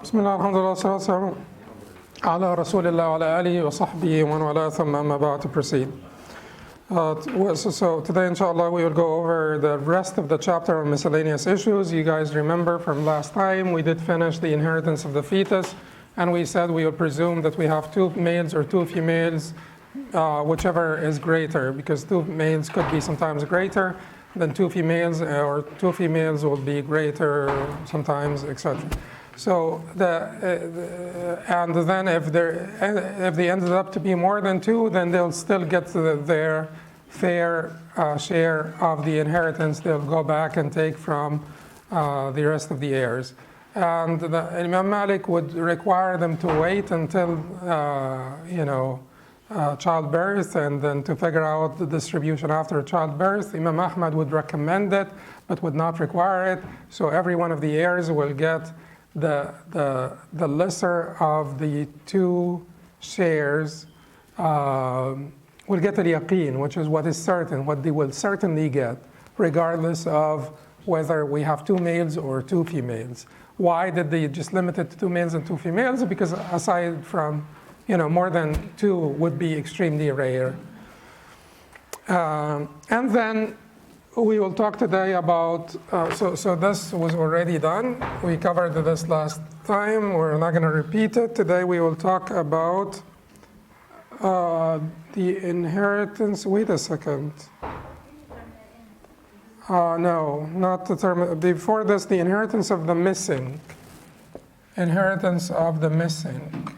بسم الله الحمد لله والصلاة والسلام على رسول الله وعلى آله وصحبه ومن والاه ثم أما بعد to proceed. So today inshallah we will go over the rest of the chapter on miscellaneous issues. You guys remember from last time we did finish the inheritance of the fetus, and we said we will presume that we have two males or two females, whichever is greater, because two males could be sometimes greater than two females, or two females will be greater sometimes, etc. So and then if they ended up to be more than two, then they'll still get their fair share of the inheritance. They'll go back and take from the rest of the heirs. And Imam Malik would require them to wait until childbirth, and then to figure out the distribution after childbirth. Imam Ahmad would recommend it, but would not require it. So every one of the heirs will get the lesser of the two shares, will get the yaqeen, which is what is certain, what they will certainly get, regardless of whether we have two males or two females. Why did they just limit it to two males and two females? Because aside from, more than two would be extremely rare. And then we will talk today about, so this was already done. We covered this last time. We're not going to repeat it. Today we will talk about the inheritance. Wait a second. No, not the term. Before this, the inheritance of the missing. Inheritance of the missing.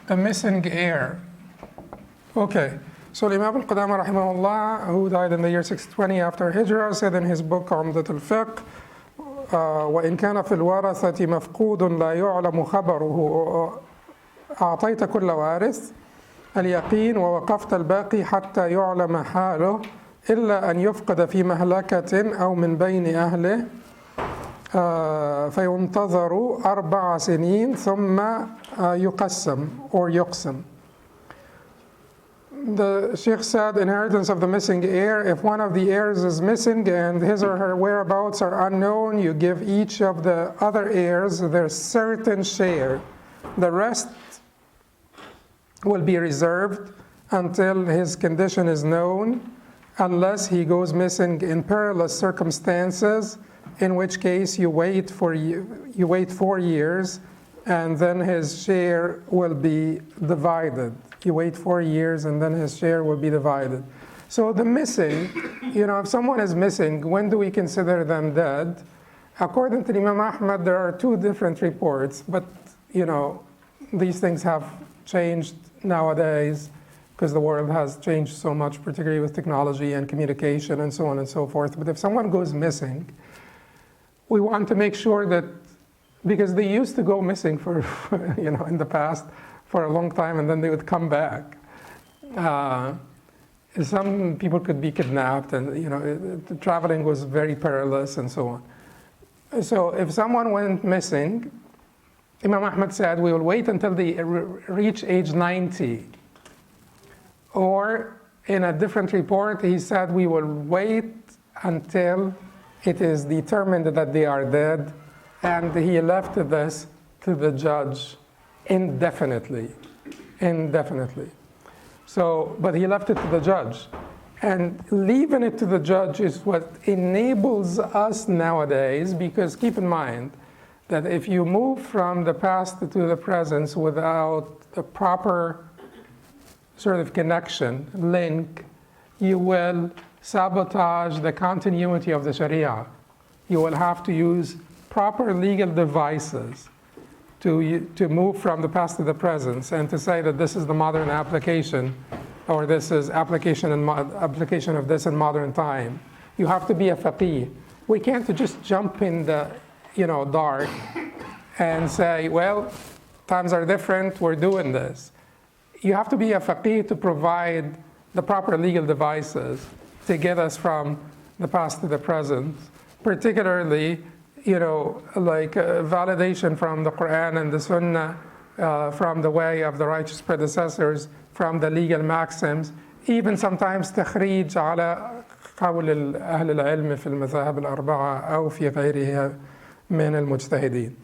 The missing heir. Okay, so Imam al-Qudamah rahimahullah, who died in the year 620 after Hijrah, said in his book Umdat al-Fiqh, وإن كان في الورثة مفقود لا يعلم خبره أعطيت كل وارث اليقين ووقفت الباقي حتى يعلم حاله إلا أن يفقد في مهلكة أو من بين أهله فينتظر 4 سنين ثم يقسم or يقسم. The Sheikh said, inheritance of the missing heir, if one of the heirs is missing and his or her whereabouts are unknown, you give each of the other heirs their certain share. The rest will be reserved until his condition is known, unless he goes missing in perilous circumstances, in which case you wait 4 years, and then his share will be divided. You wait 4 years, and then his share will be divided. So the missing, if someone is missing, when do we consider them dead? According to Imam Ahmad, there are two different reports, but these things have changed nowadays because the world has changed so much, particularly with technology and communication and so on and so forth. But if someone goes missing, we want to make sure that, because they used to go missing for in the past for a long time, and then they would come back. Some people could be kidnapped, and traveling was very perilous and so on. So if someone went missing, Imam Ahmad said we will wait until they reach age 90. Or in a different report, he said we will wait until it is determined that they are dead, and he left this to the judge indefinitely. So, but he left it to the judge. And leaving it to the judge is what enables us nowadays, because keep in mind that if you move from the past to the present without a proper sort of connection, link, you will sabotage the continuity of the Sharia. You will have to use proper legal devices to move from the past to the present, and to say that this is the modern application, or this is application of this in modern time. You have to be a faqih. We can't just jump in the dark and say, well, times are different, we're doing this. You have to be a faqih to provide the proper legal devices to get us from the past to the present, particularly validation from the Quran and the Sunnah, from the way of the righteous predecessors, from the legal maxims, even sometimes تخريج على قول أهل العلم في المذاهب الأربعة أو في غيرها من المجتهدين.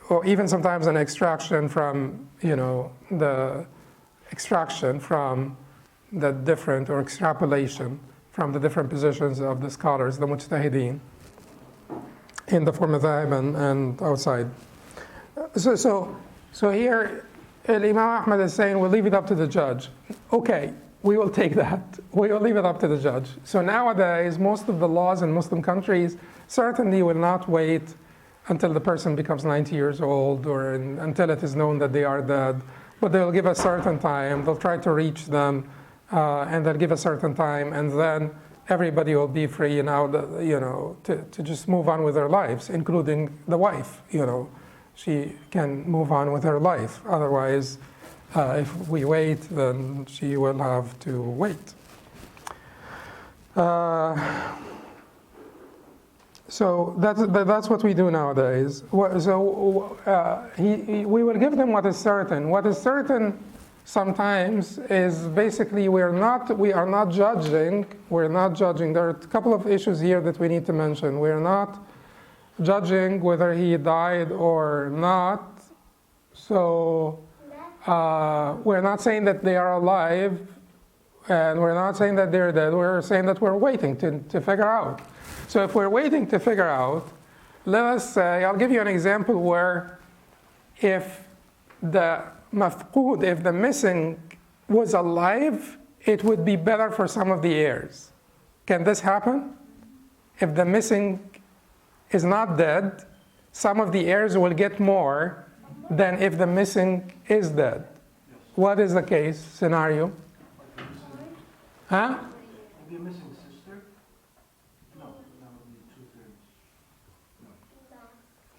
Or even sometimes an extraction from, the extraction from the different, or extrapolation from the different positions of the scholars, the mujtahideen, in the four madhahib and outside. So here, Imam Ahmad is saying, we'll leave it up to the judge. Okay, we will take that. We will leave it up to the judge. So nowadays, most of the laws in Muslim countries certainly will not wait until the person becomes 90 years old or until it is known that they are dead. But they'll give a certain time. They'll try to reach them, and they'll give a certain time, and then everybody will be free now, to just move on with their lives, including the wife. She can move on with her life. Otherwise, if we wait, then she will have to wait. So that's what we do nowadays. So we will give them what is certain. What is certain sometimes is basically we are not judging. We're not judging. There are a couple of issues here that we need to mention. We're not judging whether he died or not. So we're not saying that they are alive, and we're not saying that they're dead. We're saying that we're waiting to figure out. So if we're waiting to figure out, let us say, I'll give you an example where if the mafqud, if the missing was alive, it would be better for some of the heirs. Can this happen? If the missing is not dead, some of the heirs will get more than if the missing is dead. What is the case scenario? Huh?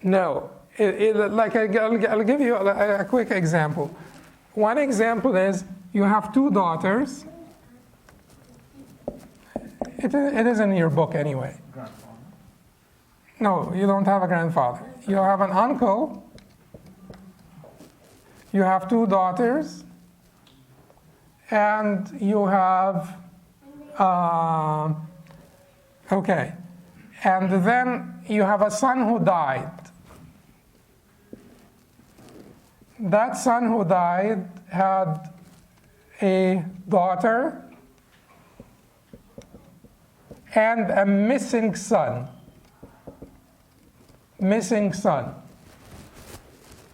No. I'll give you a quick example. One example is you have two daughters. It is in your book anyway. No, you don't have a grandfather. You have an uncle. You have two daughters. And you have, okay. And then you have a son who died. That son who died had a daughter and a missing son. Missing son.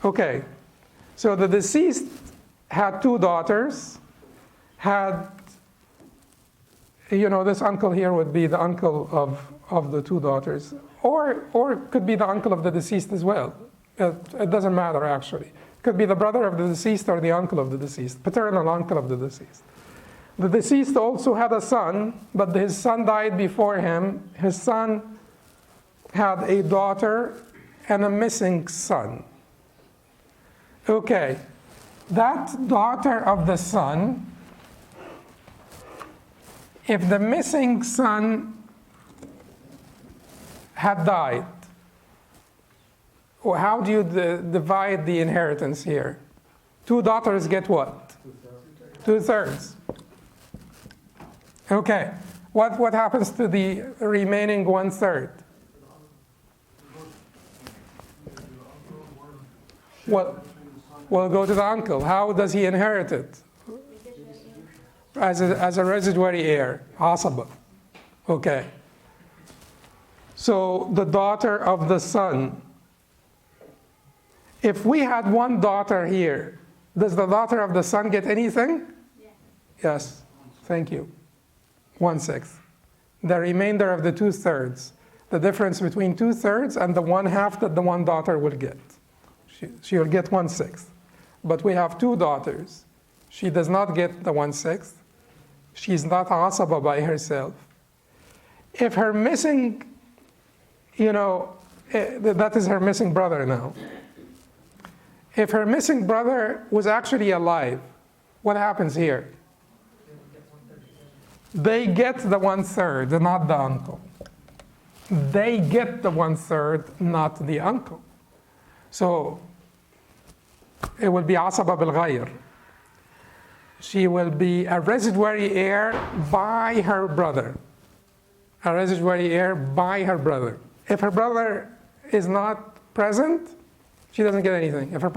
Okay, so the deceased had two daughters, had, this uncle here would be the uncle of the two daughters, or could be the uncle of the deceased as well. It doesn't matter actually. Could be the brother of the deceased or the uncle of the deceased, paternal uncle of the deceased. The deceased also had a son, but his son died before him. His son had a daughter and a missing son. Okay, that daughter of the son, if the missing son had died, how do you divide the inheritance here? Two daughters get what? 2/3. Okay. What happens to the remaining 1/3? Well, we'll go to the uncle. How does he inherit it? As a residuary heir, asaba. Okay. So the daughter of the son. If we had one daughter here, does the daughter of the son get anything? Yes. Yes. Thank you. 1/6. The remainder of the 2/3. The difference between 2/3 and the 1/2 that the one daughter will get. She will get 1/6. But we have two daughters. She does not get the 1/6. She's not asaba by herself. If her missing, that is her missing brother now. If her missing brother was actually alive, what happens here? They get the 1/3, not the uncle. They get the 1/3, not the uncle. So it will be asaba bil ghayr. she will be a residuary heir by her brother. A residuary heir by her brother. If her brother is not present, she doesn't get anything. If her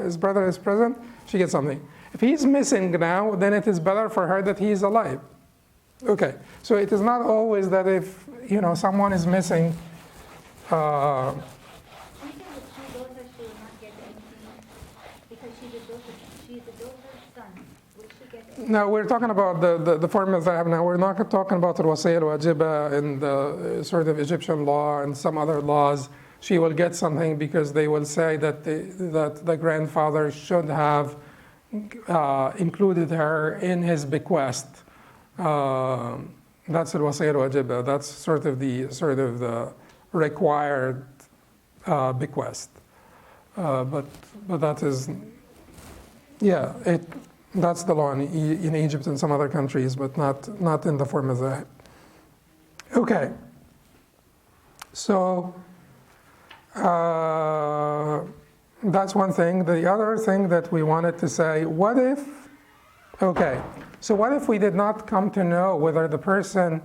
his brother is present, she gets something. If he's missing now, then it is better for her that he is alive. Okay, so it is not always that if someone is missing. No, we're talking about the formulas I have now. We're not talking about al-Wasiyya al-Wajiba in the sort of Egyptian law and some other laws. She will get something because they will say that the grandfather should have included her in his bequest. That's al-Wasiyya al-Wajiba. That's sort of the required bequest. But that is, that's the law in Egypt and some other countries, but not in the form of that. Okay. So that's one thing. The other thing that we wanted to say, what if we did not come to know whether the person,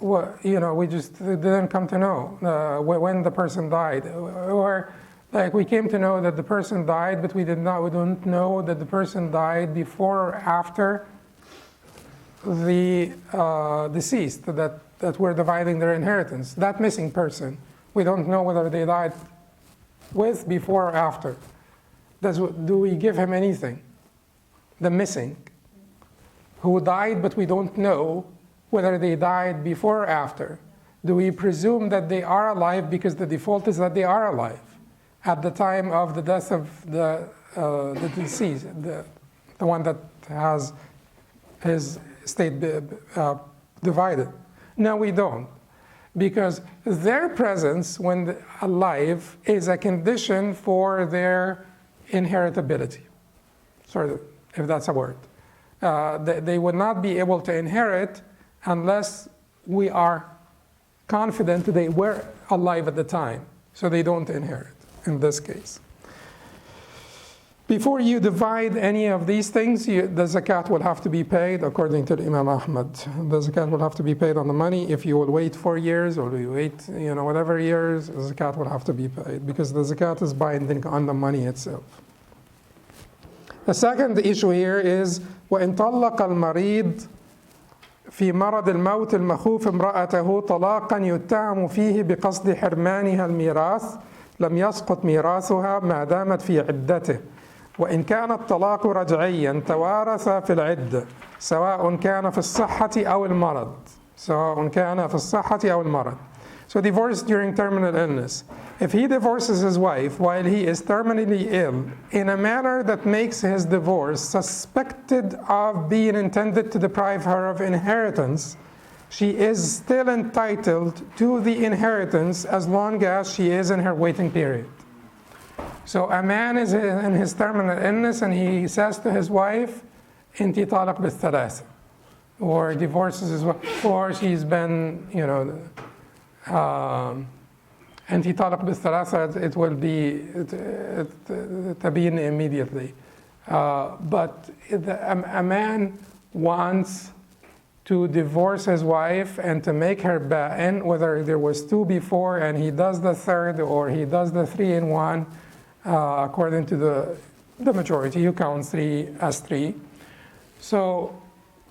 we just didn't come to know when the person died, or like we came to know that the person died, but we don't know that the person died before or after the deceased, that we're dividing their inheritance. That missing person, we don't know whether they died before or after. Do we give him anything? The missing, who died, but we don't know whether they died before or after. Do we presume that they are alive because the default is that they are alive at the time of the death of the deceased, the one that has his estate divided? No, we don't. Because their presence when alive is a condition for their inheritability, sort of, if that's a word. They would not be able to inherit unless we are confident they were alive at the time, so they don't inherit in this case. Before you divide any of these things, the zakat will have to be paid according to the Imam Ahmad. The zakat will have to be paid on the money. If you will wait 4 years or you wait, whatever years, the zakat will have to be paid because the zakat is binding on the money itself. The second issue here is وَإِن طَلَّقَ الْمَرِيض في مرض الموت المخوف امرأته طلاقا يتهم فيه بقصد حرمانها الميراث لم يسقط ميراثها ما دامت في عدته وإن كان الطلاق رجعيا توارث في العدة سواء كان في الصحة أو المرض. So divorce during terminal illness. If he divorces his wife while he is terminally ill in a manner that makes his divorce suspected of being intended to deprive her of inheritance, she is still entitled to the inheritance as long as she is in her waiting period. So a man is in his terminal illness and he says to his wife, "Inti talaq bil-thalatha," or divorces his wife, or she's been, "Inti talaq bil-thalatha," it will be tabeen immediately. But a man wants to divorce his wife and to make her ba'in, whether there was 2 before and he does the 3rd or he does the 3-in-1, according to the majority, you count 3 as 3. So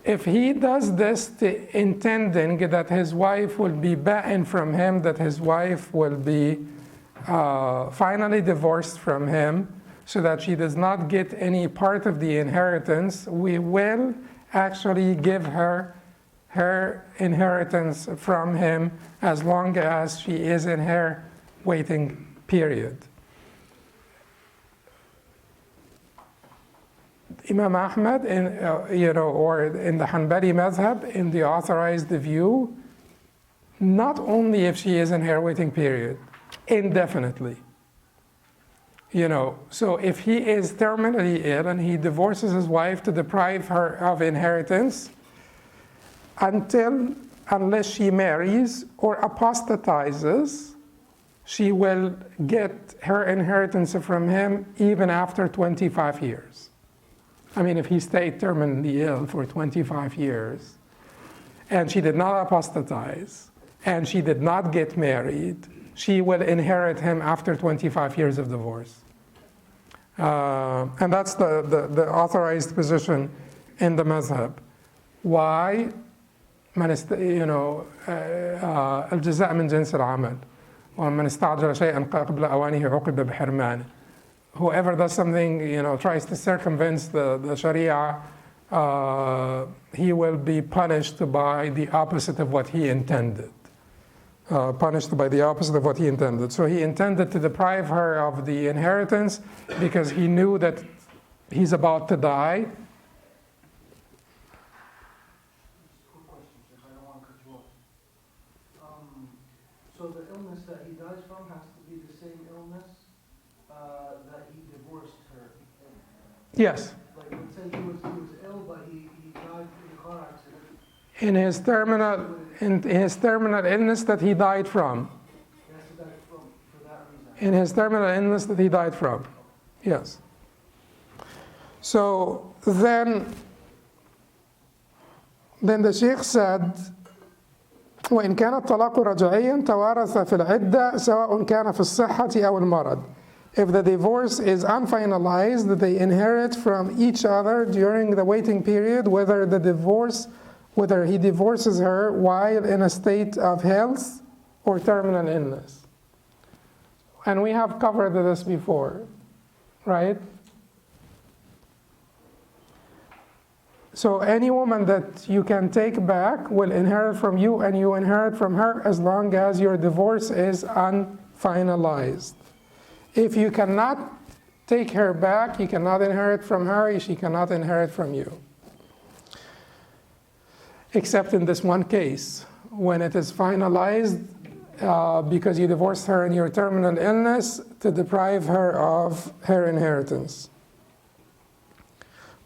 if he does this intending that his wife will be ba'in from him, that his wife will be finally divorced from him so that she does not get any part of the inheritance, we will actually give her inheritance from him as long as she is in her waiting period. Imam Ahmad, or in the Hanbali madhab, in the authorized view, not only if she is in her waiting period, indefinitely. So if he is terminally ill and he divorces his wife to deprive her of inheritance, unless she marries or apostatizes, she will get her inheritance from him even after 25 years. I mean, if he stayed terminally ill for 25 years, and she did not apostatize, and she did not get married, she will inherit him after 25 years of divorce. And that's the authorized position in the madhab. Why? الجزاء من جنس العمل ومن استعجل شيئا قبل أوانه عوقب بحرمانه. Whoever does something, tries to circumvent the Sharia, he will be punished by the opposite of what he intended. Punished by the opposite of what he intended. So he intended to deprive her of the inheritance because he knew that he's about to die. So the illness that he dies from has to be the same illness that he divorced her. Yes. Like, let's say he was ill, but he died in a car accident. In his terminal illness that he died from. He has to die for that reason. In his terminal illness that he died from. Yes. So then the Sheikh said, وإن كان الطلاق رجعيا توارث في العدة سواء كان في الصحة أو المرض. If the divorce is unfinalized, they inherit from each other during the waiting period, whether he divorces her while in a state of health or terminal illness. And we have covered this before, right? So any woman that you can take back will inherit from you and you inherit from her as long as your divorce is unfinalized. If you cannot take her back, you cannot inherit from her, she cannot inherit from you. Except in this one case, when it is finalized because you divorced her in your terminal illness to deprive her of her inheritance.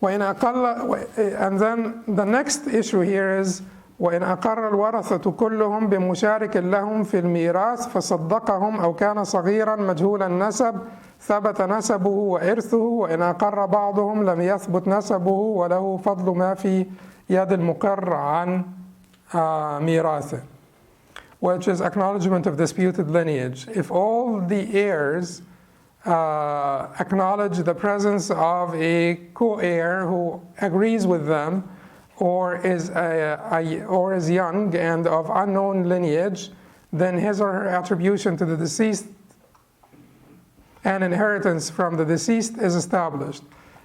And then the next issue here is وإن أقر الورثة كلهم بمشارك لهم في الميراث فصدقهم أو كان صغيرا مجهول النسب ثبت نسبه وإرثه وإن أقر بعضهم لم يثبت نسبه وله فضل ما في يد المقر عن ميراثه, which is acknowledgement of disputed lineage. If all the heirs acknowledge the presence of a co-heir who agrees with them or is young and of unknown lineage, then his or her attribution to the deceased and inheritance from the deceased is established.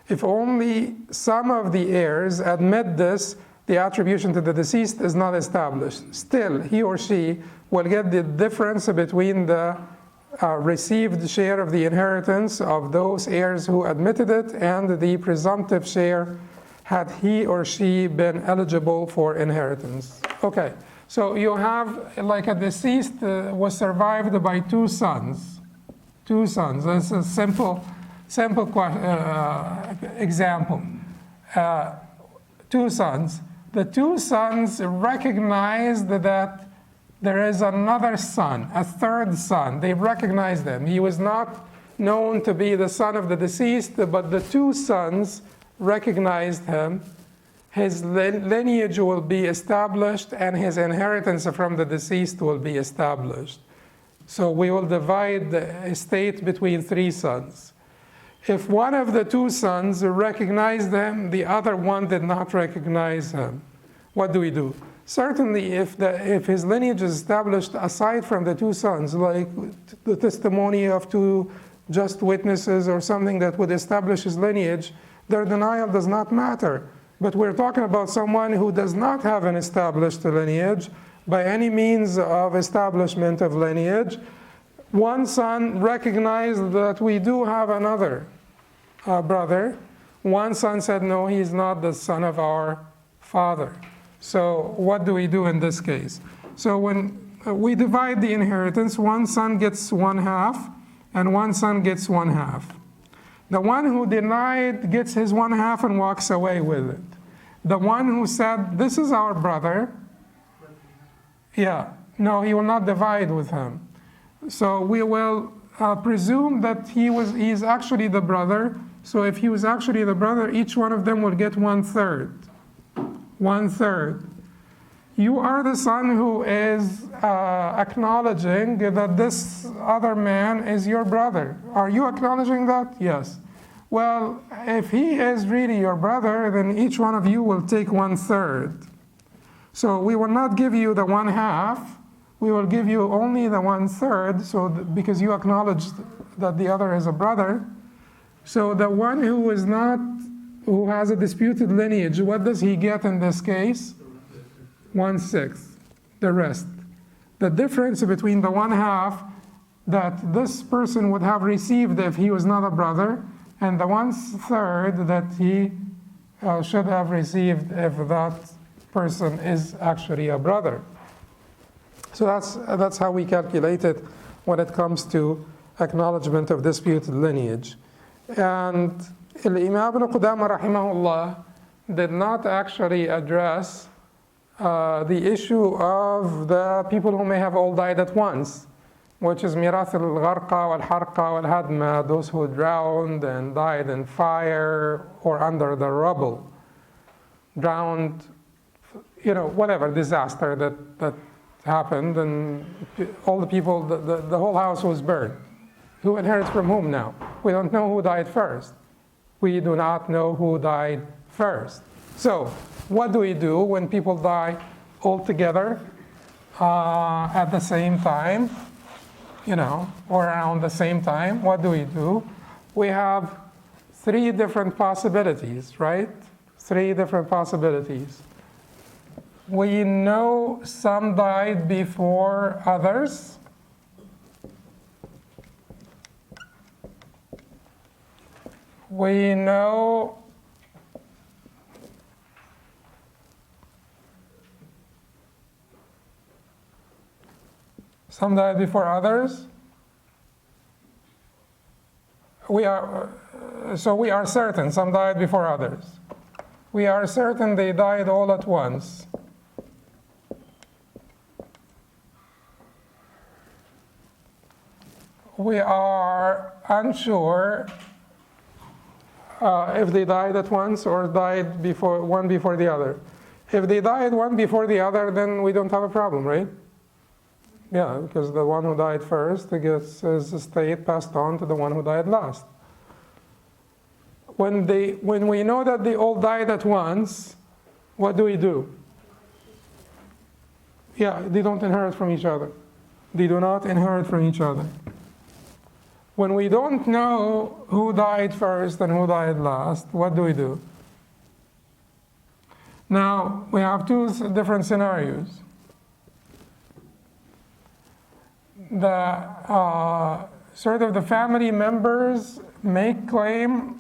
If only some of the heirs admit this, the attribution to the deceased is not established. Still, he or she will get the difference between the received share of the inheritance of those heirs who admitted it and the presumptive share had he or she been eligible for inheritance. Okay, so you have like a deceased was survived by two sons. Two sons, that's a simple example. Two sons. The two sons recognized that there is another son, a third son. They recognized him. He was not known to be the son of the deceased, but the two sons recognized him. His lineage will be established and his inheritance from the deceased will be established. So we will divide the estate between three sons. If one of the two sons recognized him, the other one did not recognize him, what do we do? Certainly, if his lineage is established aside from the two sons, like the testimony of two just witnesses or something that would establish his lineage, their denial does not matter. But we're talking about someone who does not have an established lineage by any means of establishment of lineage. One son recognized that we do have another brother. One son said, no, he's not the son of our father. So what do we do in this case? So when we divide the inheritance, one son gets 1/2 and one son gets 1/2. The one who denied gets his 1/2 and walks away with it. The one who said, this is our brother, no, he will not divide with him. So we will presume that he's actually the brother. So if he was actually the brother, each one of them will get 1/3. 1/3. You are the son who is acknowledging that this other man is your brother. Are you acknowledging that? Yes. Well, if he is really your brother, then each one of you will take 1/3. So we will not give you the 1/2. We will give you only the 1/3. So because you acknowledge that the other is a brother. So the one who has a disputed lineage, what does he get in this case? 1/6, the rest. The difference between the 1/2 that this person would have received if he was not a brother, and the 1/3 that he should have received if that person is actually a brother. So that's how we calculate it when it comes to acknowledgement of disputed lineage. And Imam ibn Qudamah rahimahullah did not actually address the issue of the people who may have all died at once, which is mirath al-gharqa wal-harqa wal-hadma, those who drowned and died in fire or under the rubble, drowned, whatever disaster that happened, and all the people, the whole house was burned. Who inherits from whom now? We don't know who died first. We do not know who died first. So, what do we do when people die all together at the same time, or around the same time? What do? We have 3 different possibilities, right? 3 different possibilities. We know some died before others. We know some died before others. We are certain some died before others. We are certain they died all at once. We are unsure if they died at once or died one before the other. If they died one before the other, then we don't have a problem, right? Yeah, because the one who died first gets his estate passed on to the one who died last. When we know that they all died at once, what do? Yeah, they don't inherit from each other. They do not inherit from each other. When we don't know who died first and who died last, what do? Now, we have 2 different scenarios. The sort of the family members make claim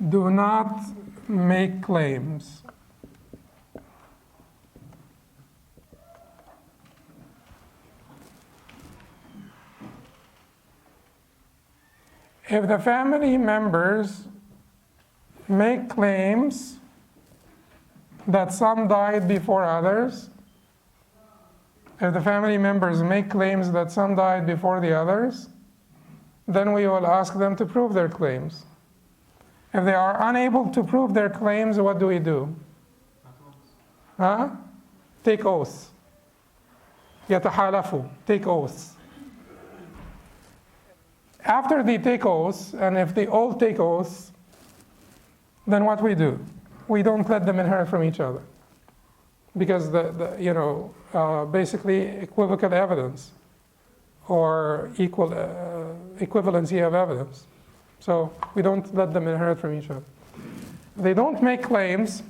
do not make claims. If the family members make claims that some died before others, if the family members make claims that some died before the others, then we will ask them to prove their claims. If they are unable to prove their claims, what do? Take oaths. يتحالفوا. Take oaths. After they take oaths, and if they all take oaths, then what we do? We don't let them inherit from each other, because basically equivocal evidence or equivalency of evidence. So we don't let them inherit from each other. If they don't make claims,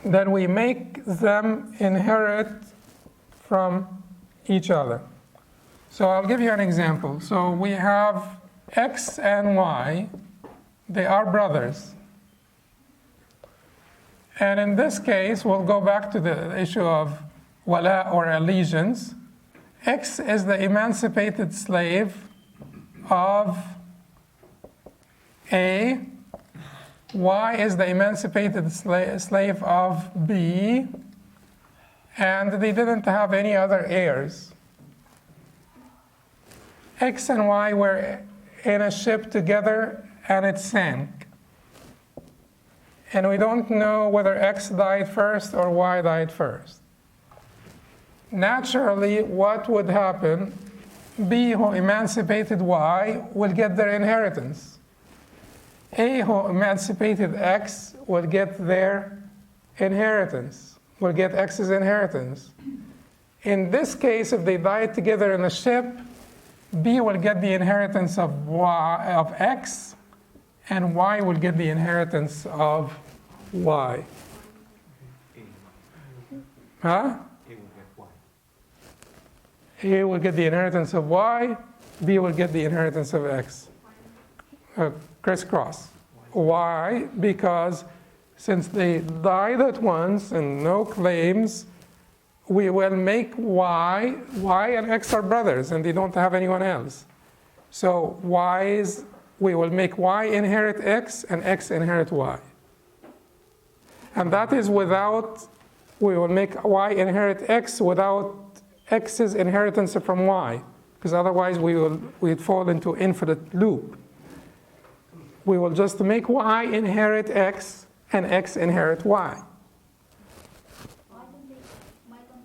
then we make them inherit from each other. So I'll give you an example. So we have X and Y. They are brothers. And in this case, we'll go back to the issue of wala or allegiance. X is the emancipated slave of A. Y is the emancipated slave of B. and they didn't have any other heirs. X and Y were in a ship together and it sank. And we don't know whether X died first or Y died first. Naturally, what would happen? B, who emancipated Y, will get their inheritance. A, who emancipated X, will get their inheritance, will get X's inheritance. In this case, if they died together in a ship, B will get the inheritance of Y, of X, and Y will get the inheritance of Y. Huh? A will get the inheritance of Y, B will get the inheritance of X. Crisscross. Why? Because since they died at once and no claims, we will make Y and X are brothers and they don't have anyone else. So we will make Y inherit X and X inherit Y. And that is without, we will make Y inherit X without X's inheritance from Y, because otherwise we'd fall into infinite loop. We will just make Y inherit X and X inherit Y. Why don't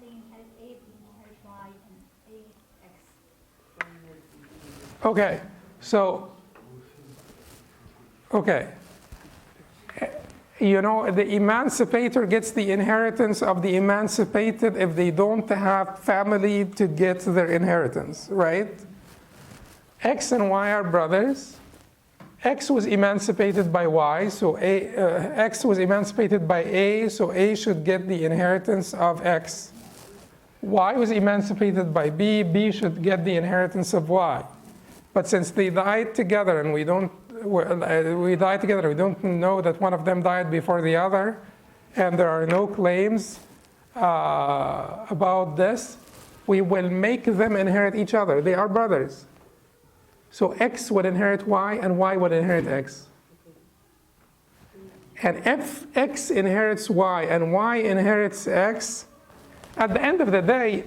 they inherit A, B inherit Y, and A, X? Okay, so, okay. You know, the emancipator gets the inheritance of the emancipated if they don't have family to get their inheritance, right? X and Y are brothers. X was emancipated by Y, so X was emancipated by A, so A should get the inheritance of X. Y was emancipated by B, B should get the inheritance of Y. But since they died together and we died together, we don't know that one of them died before the other, and there are no claims about this, we will make them inherit each other. They are brothers. So X would inherit Y and Y would inherit X. And if X inherits Y and Y inherits X, at the end of the day,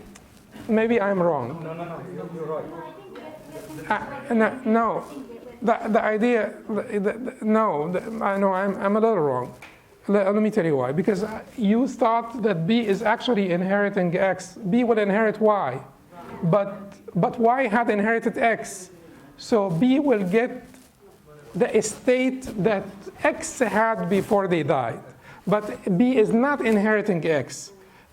maybe I'm wrong. No, you're right. No, the idea, I know I'm a little wrong. Let me tell you why. Because you thought that B is actually inheriting X. B would inherit Y, but Y had inherited X. So B will get the estate that X had before they died. But B is not inheriting X.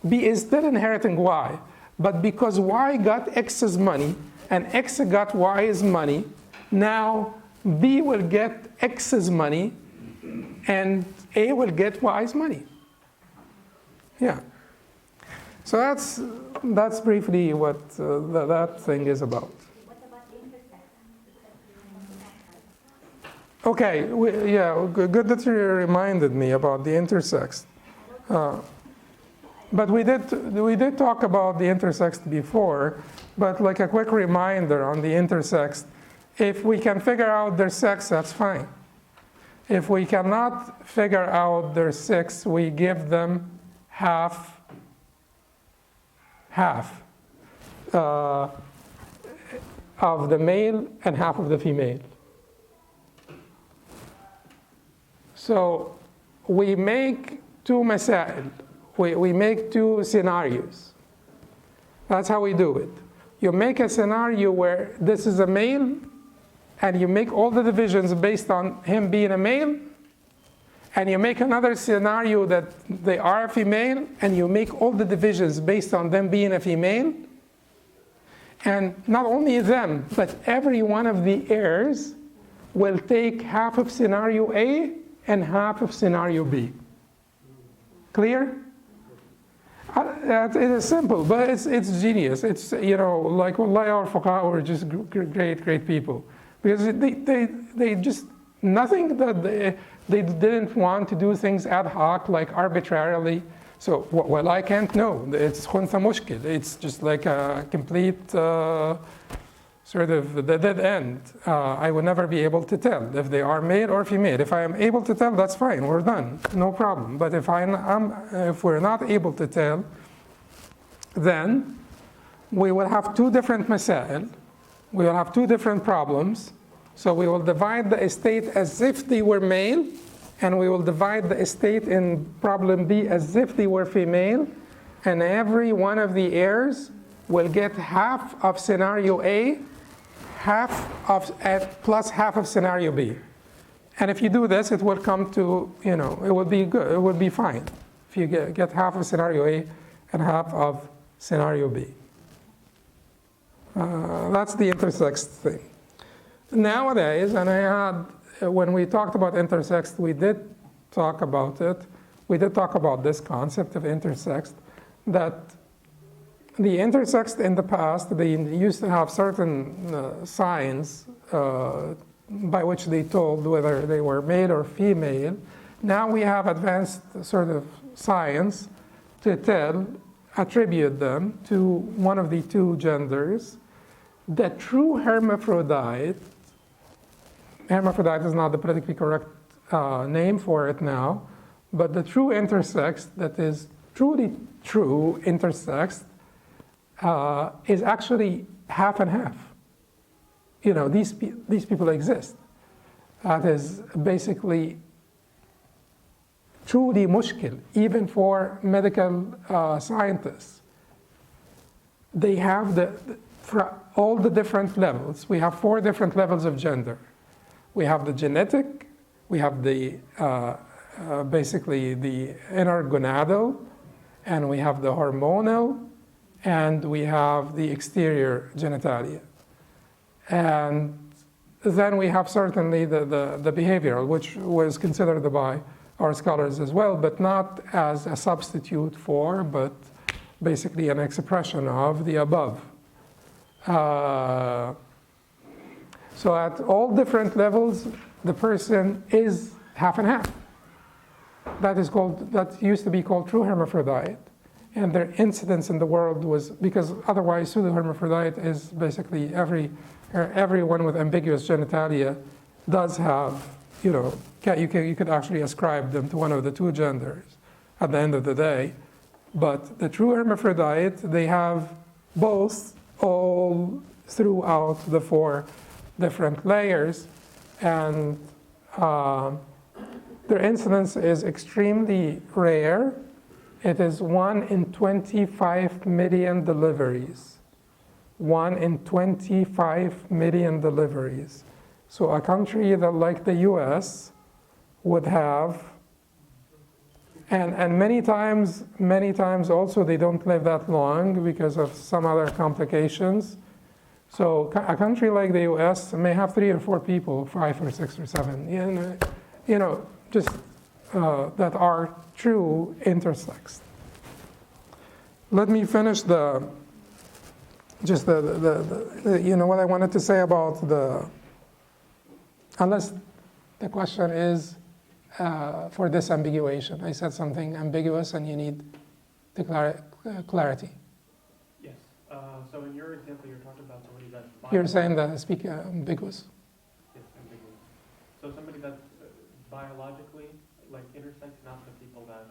B is still inheriting Y. But because Y got X's money and X got Y's money, now B will get X's money and A will get Y's money. Yeah. So that's briefly what that thing is about. What about the intersex? Okay, good that you reminded me about the intersex. But we did talk about the intersex before, but like a quick reminder on the intersex, if we can figure out their sex, that's fine. If we cannot figure out their sex, we give them half of the male and half of the female. So we make two masail. We make two scenarios. That's how we do it. You make a scenario where this is a male, and you make all the divisions based on him being a male, and you make another scenario that they are a female, and you make all the divisions based on them being a female. And not only them, but every one of the heirs will take half of scenario A and half of scenario B. Clear? It is simple, but it's genius. It's, like wallahi, our fuqaha were just great people. Because they just, nothing that they didn't want to do things ad hoc, like arbitrarily. So, well, I can't know. It's khunsa mushkil. It's just like a complete sort of the dead end. I will never be able to tell if they are male or female. If I am able to tell, that's fine. We're done. No problem. But if we're not able to tell, then we will have two different masail. We will have two different problems. So we will divide the estate as if they were male, and we will divide the estate in problem B as if they were female, and every one of the heirs will get half of scenario A, plus half of scenario B. And if you do this, it will come to, it will be good, it will be fine. If you get half of scenario A and half of scenario B. That's the intersex thing. Nowadays, and when we talked about intersex, we did talk about it. We did talk about this concept of intersex, that the intersex in the past, they used to have certain signs by which they told whether they were male or female. Now we have advanced sort of science to attribute them to one of the two genders. The true hermaphrodite is not the politically correct name for it now, but the true intersex, that is truly true intersex, is actually half and half. These people exist. That is basically truly mushkil, even for medical scientists. They have for all the different levels. We have 4 different levels of gender. We have the genetic, we have the basically the inner gonadal, and we have the hormonal, and we have the exterior genitalia. And then we have certainly the behavioral, which was considered by our scholars as well, but not as a substitute for, but basically an expression of the above. So at all different levels, the person is half and half. That used to be called true hermaphrodite. And their incidence in the world was, because otherwise pseudo-hermaphrodite is basically everyone with ambiguous genitalia does have, you could actually ascribe them to one of the two genders at the end of the day. But the true hermaphrodite, they have both all throughout the 4 different layers, and their incidence is extremely rare. It is 1 in 25 million deliveries. 1 in 25 million deliveries. So a country that, like the US, would have, and many times also they don't live that long because of some other complications. So a country like the US may have 3 or 4 people, 5 or 6 or 7, just that are true intersex. Let me finish what I wanted to say about unless the question is for disambiguation. I said something ambiguous and you need the clarity. Yes. So in your example, you're talking about somebody that's You're saying that I speak ambiguous. Yes, ambiguous. So somebody that's biologically, like intersex, not the people that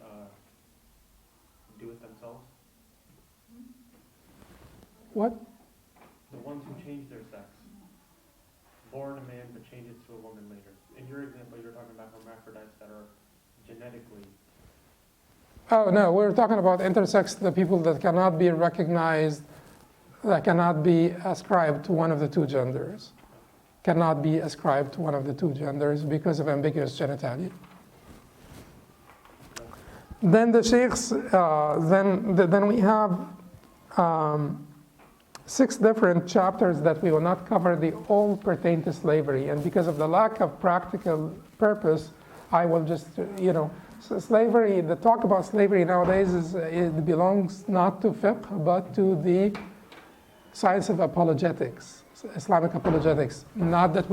do it themselves? What? The ones who change their sex. Born a man but change it to a woman later. In your example, you're talking about hermaphrodites that are genetically... Oh, no, we're talking about intersex, the people that cannot be recognized, that cannot be ascribed to one of the two genders. Cannot be ascribed to one of the two genders because of ambiguous genitalia. Then the sheikhs, then we have 6 different chapters that we will not cover. They all pertain to slavery, and because of the lack of practical purpose, I will just, slavery, the talk about slavery nowadays it belongs not to fiqh, but to the science of apologetics, Islamic apologetics. Not that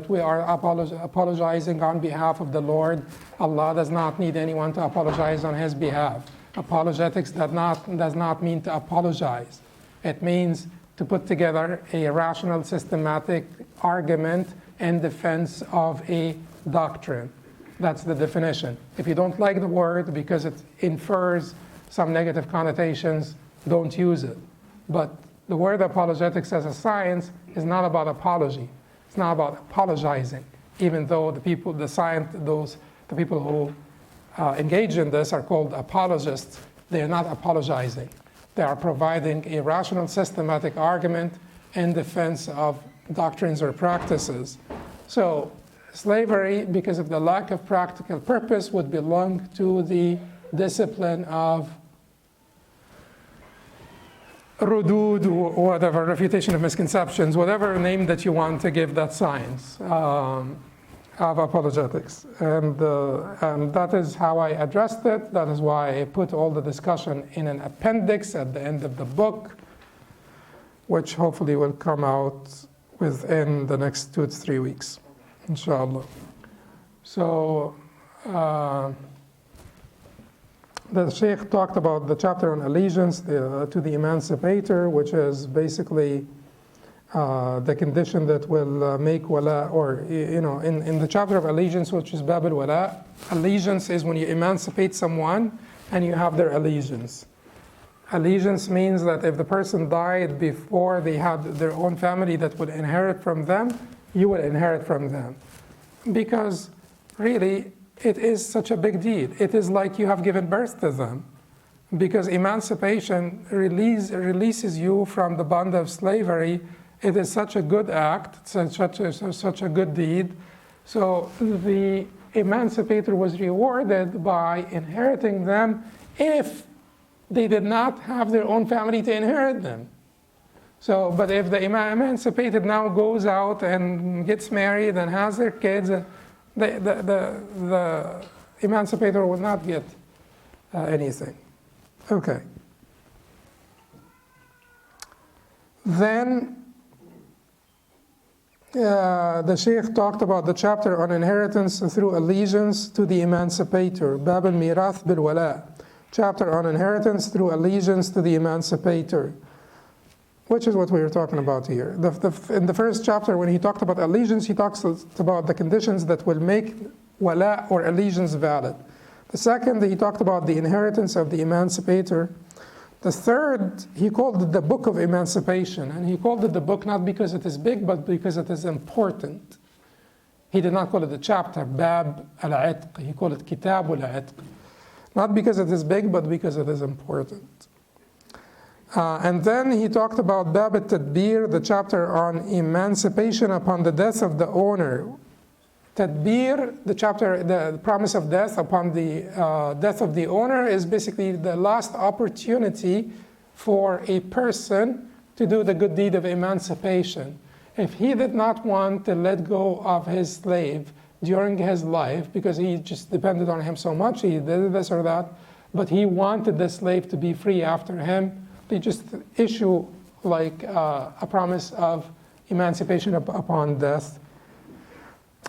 we are apologizing on behalf of the Lord. Allah does not need anyone to apologize on his behalf. Apologetics does not mean to apologize. It means to put together a rational, systematic argument in defense of a doctrine. That's the definition. If you don't like the word because it infers some negative connotations, don't use it. But the word apologetics as a science is not about apology. It's not about apologizing, even though the people who engage in this are called apologists. They are not apologizing. They are providing a rational, systematic argument in defense of doctrines or practices. So slavery, because of the lack of practical purpose, would belong to the discipline of rudud, whatever, refutation of misconceptions, whatever name that you want to give that science of apologetics. And that is how I addressed it. That is why I put all the discussion in an appendix at the end of the book, which hopefully will come out within the next 2 to 3 weeks, inshallah. So the Sheikh talked about the chapter on allegiance to the emancipator, which is basically the condition that will make wala, or in the chapter of allegiance, which is bab al-wala, allegiance is when you emancipate someone and you have their allegiance. Allegiance means that if the person died before they had their own family that would inherit from them, you will inherit from them. Because really, it is such a big deed. It is like you have given birth to them. Because emancipation releases you from the bond of slavery. It is such a good act, such a good deed. So the emancipator was rewarded by inheriting them if they did not have their own family to inherit them. So, but if the emancipated now goes out and gets married and has their kids, the emancipator will not get anything. Okay. Then the Sheikh talked about the chapter on inheritance through allegiance to the emancipator, Bab al-Mirath bil-Wala, chapter on inheritance through allegiance to the emancipator, which is what we were talking about here. In the first chapter, when he talked about allegiance, he talks about the conditions that will make wala or allegiance valid. The second, he talked about the inheritance of the emancipator. The third, he called it the book of emancipation. And he called it the book not because it is big, but because it is important. He did not call it a chapter, Bab al-Itq. He called it Kitab al-Itq. Not because it is big, but because it is important. And then he talked about Bab al-Tadbir, the chapter on emancipation upon the death of the owner. Tadbir, the promise of death upon the death of the owner, is basically the last opportunity for a person to do the good deed of emancipation. If he did not want to let go of his slave during his life, because he just depended on him so much, he did this or that, but he wanted the slave to be free after him, they just issue like a promise of emancipation upon death.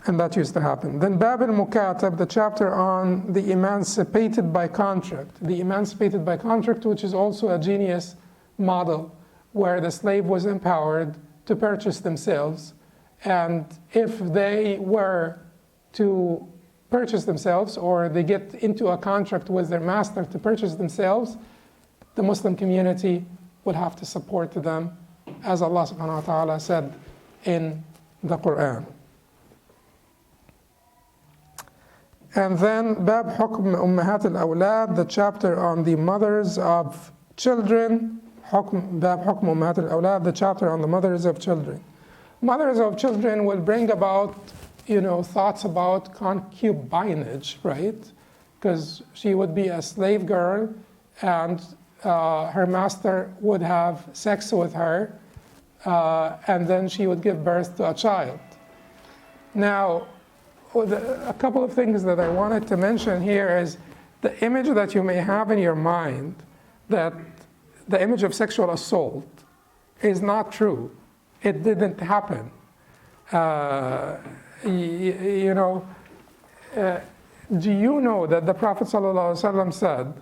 And that used to happen. Then Bab al-Mukatab, the chapter on the emancipated by contract. The emancipated by contract, which is also a genius model, where the slave was empowered to purchase themselves. And if they were to purchase themselves, or they get into a contract with their master to purchase themselves, the Muslim community would have to support them, as Allah subhanahu wa ta'ala said in the Quran. And then Bab Hukm Ummahat al-Awlad, the chapter on the mothers of children. Bab Hukm Ummahat al-Awlad, the chapter on the mothers of children. Mothers of children will bring about, thoughts about concubinage, right? Because she would be a slave girl, and her master would have sex with her, and then she would give birth to a child. Now, a couple of things that I wanted to mention here is the image that you may have in your mind, that the image of sexual assault is not true. It didn't happen. Do you know that the Prophet ﷺ said,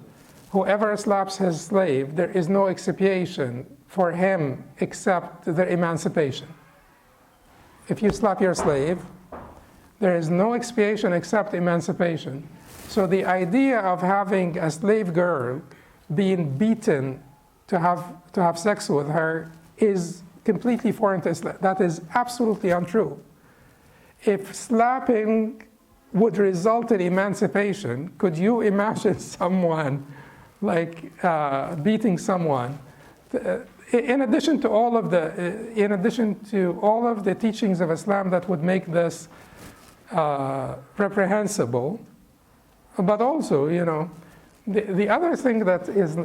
whoever slaps his slave, there is no expiation for him except their emancipation. If you slap your slave, there is no expiation except emancipation. So the idea of having a slave girl being beaten to have sex with her is completely foreign to Islam. That is absolutely untrue. If slapping would result in emancipation, could you imagine someone like beating someone? In addition to all of the teachings of Islam that would make this reprehensible, but also, the other thing that is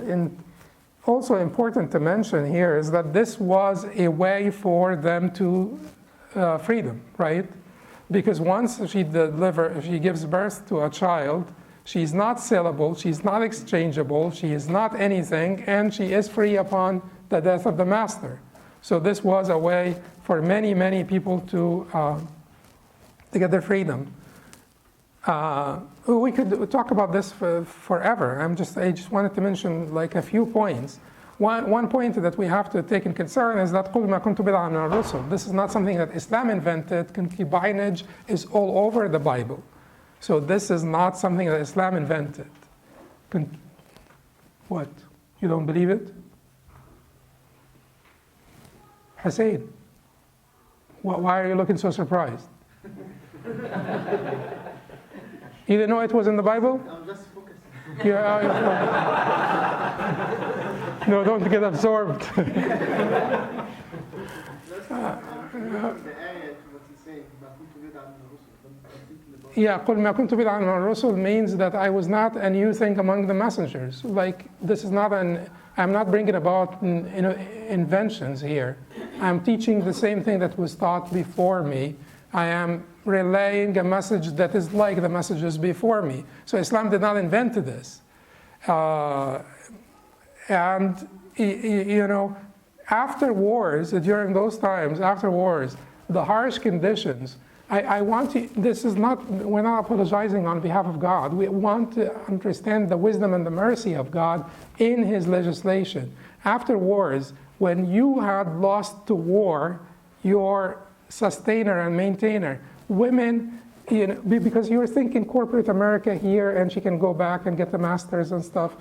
also important to mention here is that this was a way for them to freedom, right? Because once she gives birth to a child, she's not sellable, she's not exchangeable, she is not anything, and she is free upon the death of the master. So this was a way for many, many people to get their freedom. We could talk about this forever. I just wanted to mention like a few points. One point that we have to take in concern is that قُلْ مَا كُنْتُ بِدْعًا مِنَ الرُّسُلِ. This is not something that Islam invented. Concubinage is all over the Bible. So this is not something that Islam invented. What? You don't believe it? Hussein, why are you looking so surprised? You didn't know it was in the Bible? I'm just focusing. Yeah. No, don't get absorbed. The ayat, what he's saying, ما كنت بدعا من الرسل. Yeah, قُلْ مَا كُنْتُ بِدْعًا مِنَ الرُّسُلِ means that I was not a new thing among the messengers. Like, this is not I'm not bringing about inventions here. I'm teaching the same thing that was taught before me. I am relaying a message that is like the messages before me. So Islam did not invent this. And, after wars, during those times, after wars, the harsh conditions, we're not apologizing on behalf of God. We want to understand the wisdom and the mercy of God in His legislation. After wars, when you had lost to war your sustainer and maintainer, women, because you were thinking corporate America here and she can go back and get the masters and stuff.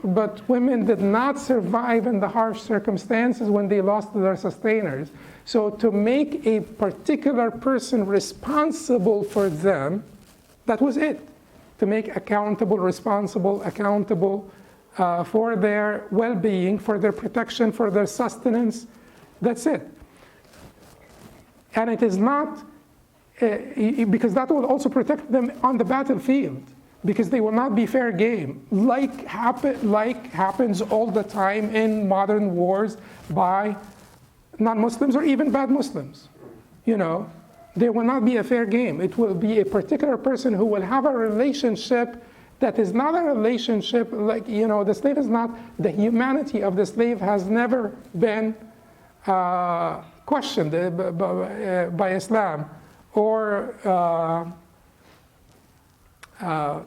But women did not survive in the harsh circumstances when they lost their sustainers. So to make a particular person responsible for them, that was it. To make responsible, accountable for their well-being, for their protection, for their sustenance. That's it. And it is not, because that will also protect them on the battlefield, because they will not be fair game, like happens all the time in modern wars by non-Muslims or even bad Muslims. They will not be a fair game. It will be a particular person who will have a relationship that is not a relationship like, the slave is not, the humanity of the slave has never been questioned by Islam or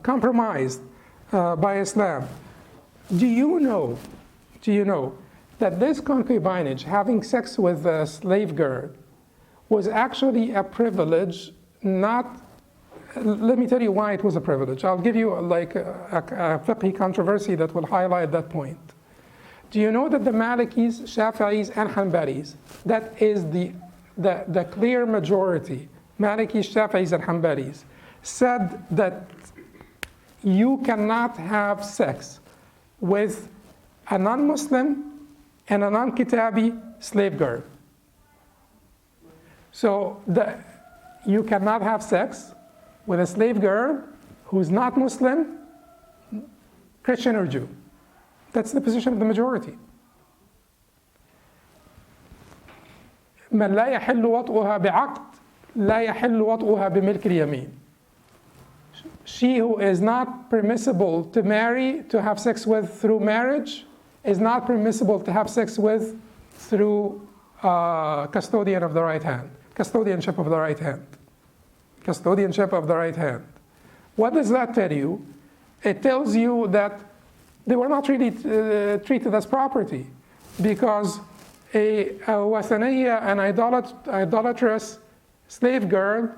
compromised by Islam. Do you know that this concubinage, having sex with a slave girl, was actually a privilege, let me tell you why it was a privilege. I'll give you like a fiqh controversy that will highlight that point. Do you know that the Malikis, Shafi'is, and Hanbalis, that is the clear majority, Malikis, Shafi'is, and Hanbalis, said that you cannot have sex with a non-Muslim and a non-Kitabi slave girl. So you cannot have sex with a slave girl who's not Muslim, Christian, or Jew. That's the position of the majority. من لا يحل وطئها بعقد لا يحل وطئها بملك اليمين. She who is not permissible to marry, to have sex with through marriage, is not permissible to have sex with through custodianship of the right hand. Custodianship of the right hand. Custodianship of the right hand. What does that tell you? It tells you that they were not really treated as property, because a wathaniya, an idolatrous slave girl,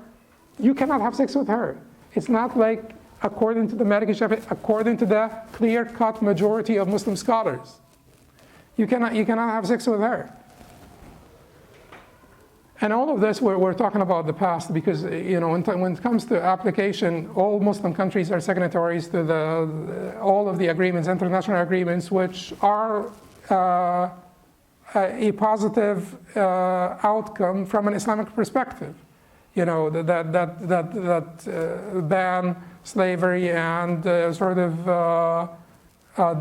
you cannot have sex with her. It's not like according to the Maliki Shafi'i, according to the clear-cut majority of Muslim scholars. You cannot have sex with her. And all of this, we're talking about the past because, when it comes to application, all Muslim countries are signatories to all of the agreements, international agreements, which are a positive outcome from an Islamic perspective. That ban slavery and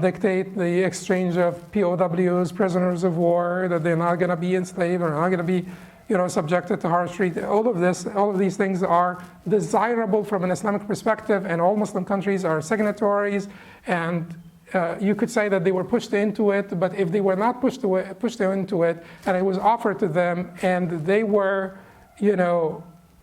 dictate the exchange of POWs, prisoners of war, that they're not going to be enslaved or not going to be subjected to harsh treatment. All of these things are desirable from an Islamic perspective, and all Muslim countries are signatories. And you could say that they were pushed into it, but if they were not pushed into it, and it was offered to them, and they were,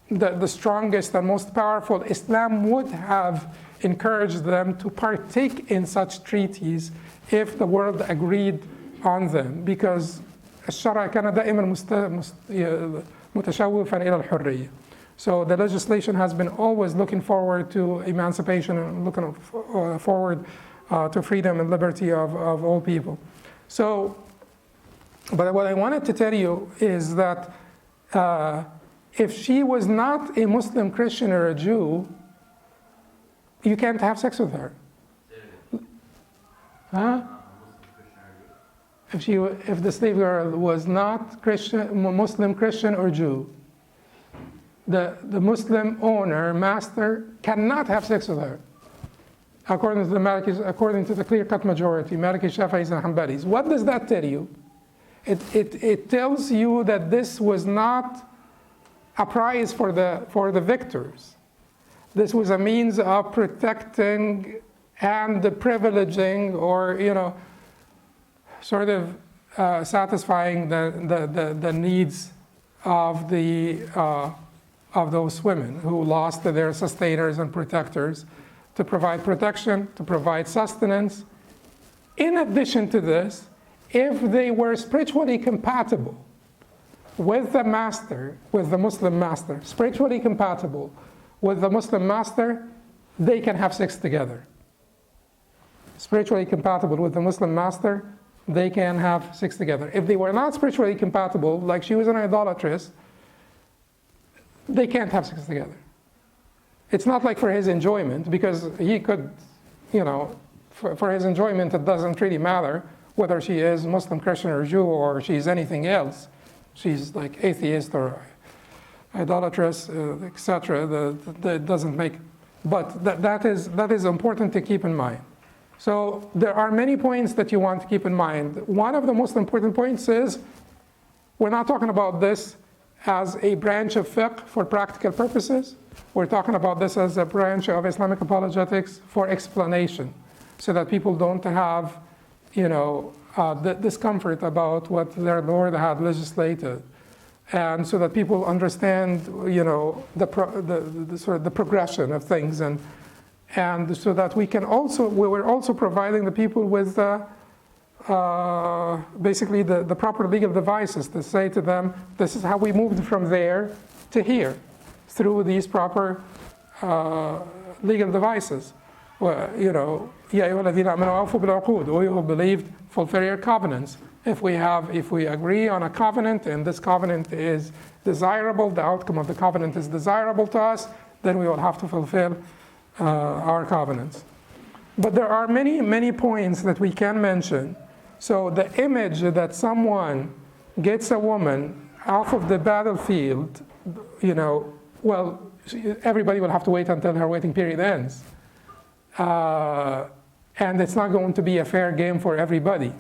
the strongest and most powerful, Islam would have encouraged them to partake in such treaties if the world agreed on them, because الشرع كان دائما متشوفا إلى الحرية. So the legislation has been always looking forward to emancipation and looking forward to freedom and liberty of all people. So, but what I wanted to tell you is that if she was not a Muslim, Christian, or a Jew, you can't have sex with her. Huh? If the slave girl was not Muslim, Christian, or Jew, the Muslim owner, master, cannot have sex with her, according to the Malikis, according to the clear-cut majority, Maliki, Shafi'is, and Hanbalis. What does that tell you? It tells you that this was not a prize for the victors. This was a means of protecting and privileging, or satisfying the needs of those women who lost their sustainers and protectors, to provide protection, to provide sustenance. In addition to this, if they were spiritually compatible with the master, with the Muslim master, spiritually compatible with the Muslim master, they can have sex together. Spiritually compatible with the Muslim master, they can have sex together. If they were not spiritually compatible, like she was an idolatress, they can't have sex together. It's not like for his enjoyment, because he could, for his enjoyment, it doesn't really matter whether she is Muslim, Christian, or Jew, or she's anything else. She's like atheist or idolatress, etc. That doesn't make, but that is important to keep in mind. So there are many points that you want to keep in mind. One of the most important points is we're not talking about this as a branch of fiqh for practical purposes. We're talking about this as a branch of Islamic apologetics for explanation, so that people don't have, the discomfort about what their Lord had legislated, and so that people understand, the progression of things, and so that we're also providing the people with basically the proper legal devices to say to them, this is how we moved from there to here, through these proper legal devices. Well, يا أيها الذين آمنوا أوفوا بالعقود, we who believed, fulfill your covenants. If we agree on a covenant, and this covenant is desirable, the outcome of the covenant is desirable to us, then we will have to fulfill our covenants. But there are many, many points that we can mention. So the image that someone gets a woman off of the battlefield, everybody will have to wait until her waiting period ends. And it's not going to be a fair game for everybody.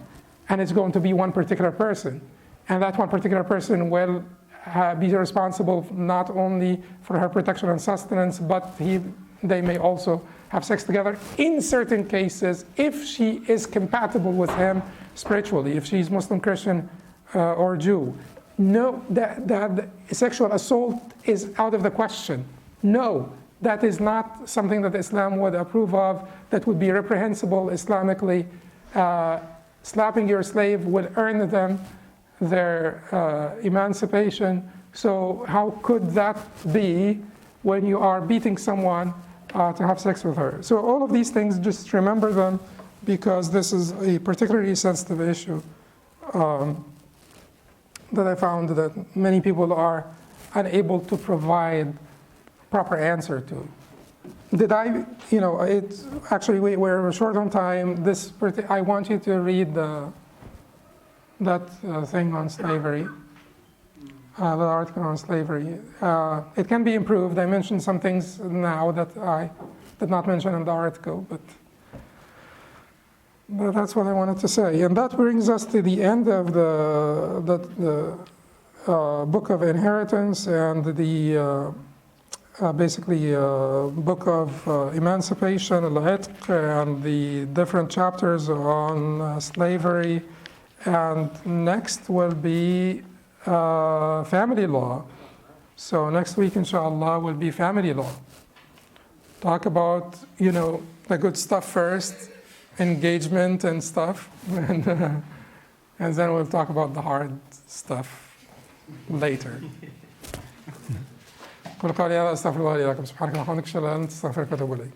And it's going to be one particular person. And that one particular person will be responsible not only for her protection and sustenance, but they may also have sex together in certain cases if she is compatible with him spiritually, if she's Muslim, Christian, or Jew. No, that sexual assault is out of the question. No, that is not something that Islam would approve of, that would be reprehensible Islamically. Slapping your slave will earn them their emancipation. So how could that be when you are beating someone to have sex with her. So all of these things, just remember them because this is a particularly sensitive issue that I found that many people are unable to provide proper answer to. Did I, it's actually we're short on time. I want you to read that thing on slavery, the article on slavery. It can be improved. I mentioned some things now that I did not mention in the article, but that's what I wanted to say. And that brings us to the end of the Book of Inheritance and the basically Book of Emancipation, al-Fiqh, and the different chapters on slavery. And next will be family law. So next week, inshallah, will be family law. Talk about, the good stuff first, engagement and stuff, and then we'll talk about the hard stuff later. قل قولي هذا استغفر الله لي ولكم سبحانك اللهم وبحمدك اشهد ان لا اله الا انت استغفرك واتوب اليك.